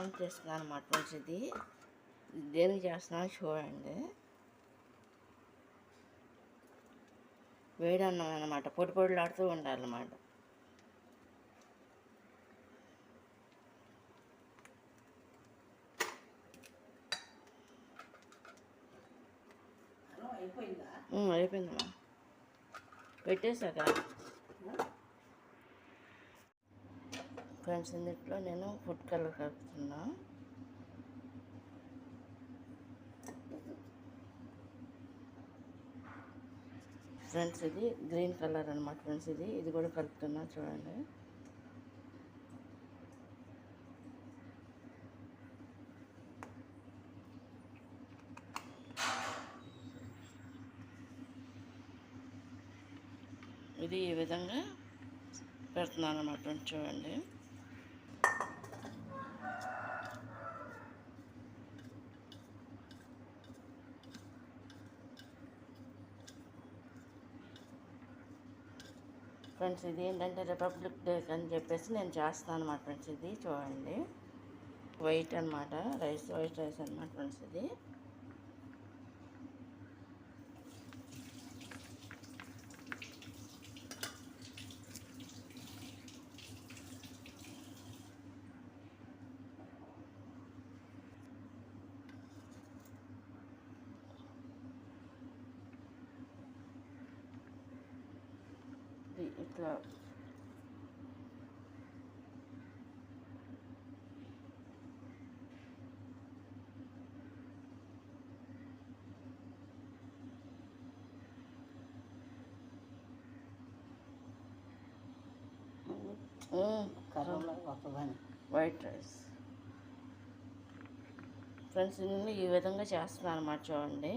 అన్నం చేస్తున్నాను అన్నమాట ఫ్రెండ్స్. ఇది దేనికి చేస్తున్నాను చూడండి. వేడి అన్నం అన్నమాట, పొడి పొడిలాడుతూ ఉండాలన్నమాట. అయిపోయిందమ్మా, పెట్టేశాక ఫ్రెండ్స్. ఇందులో నేను ఫుడ్ కలర్ కలుపుతున్నా. ఫ్రెండ్స్ ఇది గ్రీన్ కలర్ అనమాట ఫ్రెండ్స్. ఇది కూడా కలుపుతున్నా చూడండి. ఇది ఈ విధంగా పెడుతున్నాను అన్నమాట ఫ్రెండ్స్. చూడండి. ఫ్రెండ్స్ ఇది ఏంటంటే రిపబ్లిక్ డే అని చెప్పేసి నేను చేస్తాను అన్నమాట ఫ్రెండ్స్. ఇది చూడండి, వైట్ అనమాట రైస్, వైట్ రైస్ అనమాట ఫ్రెండ్స్. ఇది ఇట్లా వైట్ రైస్ ఫ్రెండ్స్. నేను ఈ విధంగా చేస్తున్నాను అన్నమాట చూడండి.